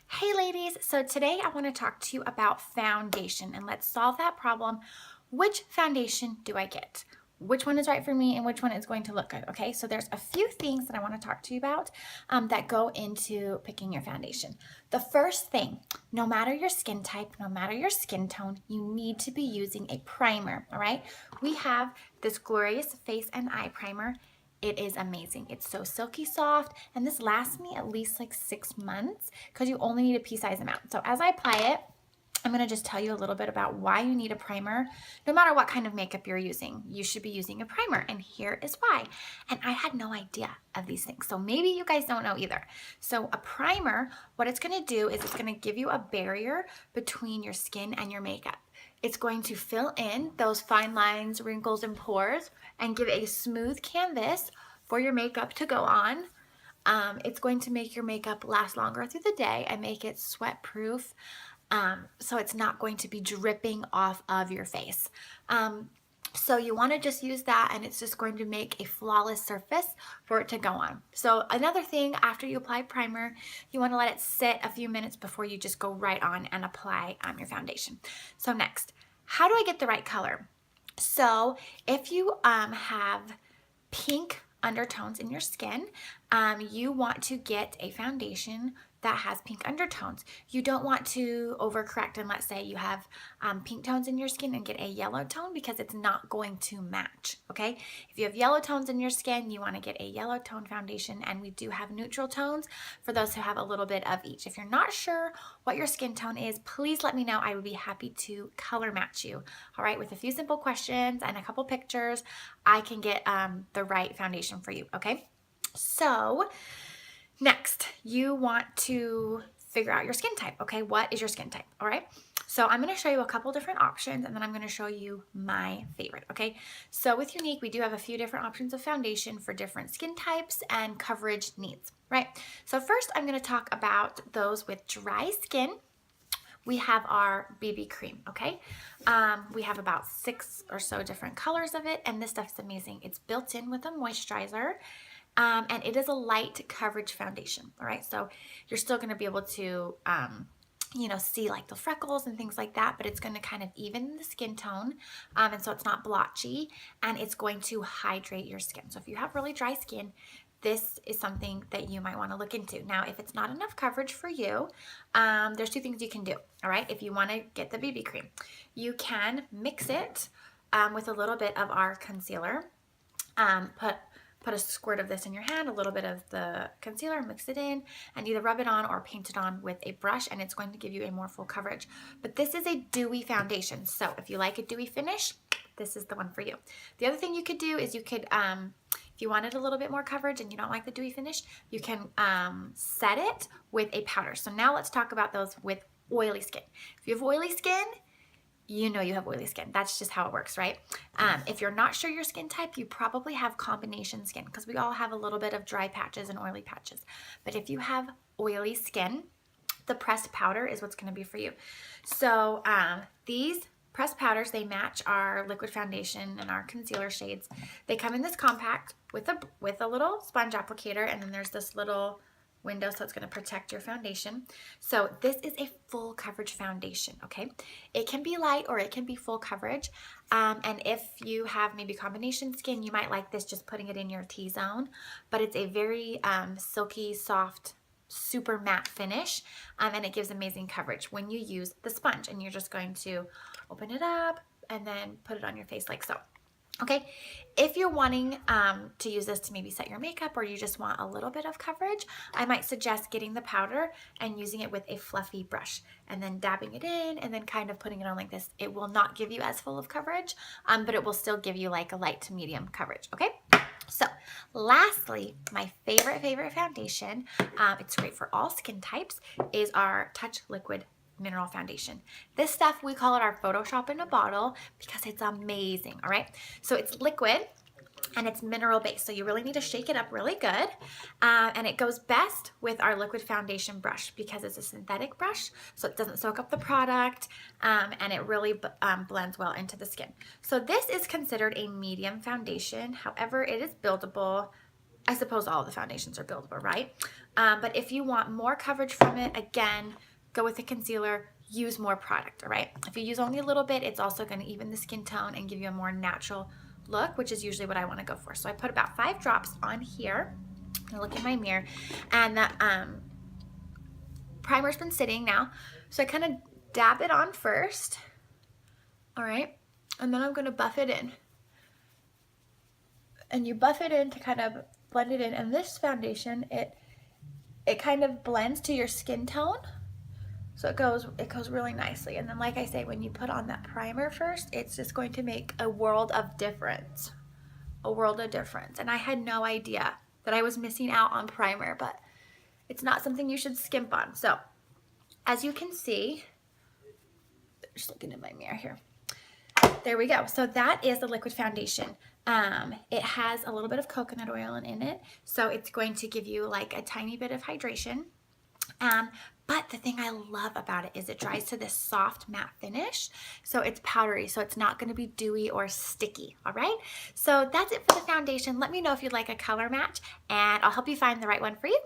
Hey ladies, so today I want to talk to you about foundation and let's solve that problem. Which foundation do I get? Which one is right for me and which one is going to look good, okay? So there's a few things that I want to talk to you about that go into picking your foundation. The first thing, no matter your skin type, no matter your skin tone, you need to be using a primer, all right? We have this glorious face and eye primer. It is amazing. It's so silky soft, and this lasts me at least like 6 months because you only need a pea size amount. So as I apply it, I'm going to just tell you a little bit about why you need a primer. No matter what kind of makeup you're using, you should be using a primer, and here is why. And I had no idea of these things, so maybe you guys don't know either. So a primer, what it's going to do is it's going to give you a barrier between your skin and your makeup. It's going to fill in those fine lines, wrinkles, and pores and give a smooth canvas for your makeup to go on. It's going to make your makeup last longer through the day and make it sweat proof. So it's not going to be dripping off of your face. So you want to just use that, and it's just going to make a flawless surface for it to go on. So another thing, after you apply primer, you want to let it sit a few minutes before you just go right on and apply your foundation. So next, how do I get the right color? So if you have pink undertones in your skin, you want to get a foundation that has pink undertones. You don't want to overcorrect, and let's say you have pink tones in your skin and get a yellow tone, because it's not going to match, okay? If you have yellow tones in your skin, you want to get a yellow tone foundation, and we do have neutral tones for those who have a little bit of each. If you're not sure what your skin tone is, please let me know. I would be happy to color match you, all right? With a few simple questions and a couple pictures, I can get the right foundation for you, okay? So next, you want to figure out your skin type, okay? What is your skin type, all right? So I'm going to show you a couple different options, and then I'm going to show you my favorite, okay? So with Younique, we do have a few different options of foundation for different skin types and coverage needs, right? So first, I'm going to talk about those with dry skin. We have our BB cream, okay? We have about 6 or so different colors of it, and this stuff's amazing. It's built in with a moisturizer. And it is a light coverage foundation, all right? So you're still going to be able to, see like the freckles and things like that, but it's going to kind of even the skin tone, and so it's not blotchy, and it's going to hydrate your skin. So if you have really dry skin, this is something that you might want to look into. Now, if it's not enough coverage for you, there's 2 things you can do, all right? If you want to get the BB cream, you can mix it with a little bit of our concealer. Put a squirt of this in your hand, a little bit of the concealer, mix it in, and either rub it on or paint it on with a brush, and it's going to give you a more full coverage. But this is a dewy foundation, so if you like a dewy finish, this is the one for you. The other thing you could do is you could, if you wanted a little bit more coverage and you don't like the dewy finish, you can set it with a powder. So now let's talk about those with oily skin. If you have oily skin, you know you have oily skin. That's just how it works, right? If you're not sure your skin type, you probably have combination skin, because we all have a little bit of dry patches and oily patches. But if you have oily skin, the pressed powder is what's going to be for you. So these pressed powders, they match our liquid foundation and our concealer shades. They come in this compact with a little sponge applicator, and then there's this little window, so it's going to protect your foundation. So this is a full coverage foundation, okay? It can be light or it can be full coverage, and if you have maybe combination skin, you might like this just putting it in your T-zone, but it's a very silky, soft, super matte finish, and it gives amazing coverage when you use the sponge, and you're just going to open it up and then put it on your face like so. Okay, if you're wanting to use this to maybe set your makeup, or you just want a little bit of coverage, I might suggest getting the powder and using it with a fluffy brush and then dabbing it in and then kind of putting it on like this. It will not give you as full of coverage, but it will still give you like a light to medium coverage, okay? So lastly, my favorite foundation, it's great for all skin types, is our Touch Liquid Mineral Foundation. This stuff, we call it our Photoshop in a bottle because it's amazing, all right? So it's liquid and it's mineral based, so you really need to shake it up really good, and it goes best with our liquid foundation brush because it's a synthetic brush, so it doesn't soak up the product, and it really blends well into the skin. So this is considered a medium foundation. However, it is buildable I suppose all of the foundations are buildable, right? But if you want more coverage from it, again, go with the concealer, use more product, all right? If you use only a little bit, it's also going to even the skin tone and give you a more natural look, which is usually what I want to go for. So I put about 5 drops on here. I'm gonna look in my mirror, and the primer's been sitting now. So I kind of dab it on first, all right? And then I'm gonna buff it in. And you buff it in to kind of blend it in. And this foundation, it kind of blends to your skin tone. So it goes really nicely. And then, like I say, when you put on that primer first, it's just going to make a world of difference. A world of difference. And I had no idea that I was missing out on primer, but it's not something you should skimp on. So as you can see, just looking in my mirror here. There we go. So that is the liquid foundation. It has a little bit of coconut oil in it, so it's going to give you like a tiny bit of hydration. But the thing I love about it is it dries to this soft matte finish. So it's powdery, so it's not going to be dewy or sticky. All right. So that's it for the foundation. Let me know if you'd like a color match, and I'll help you find the right one for you.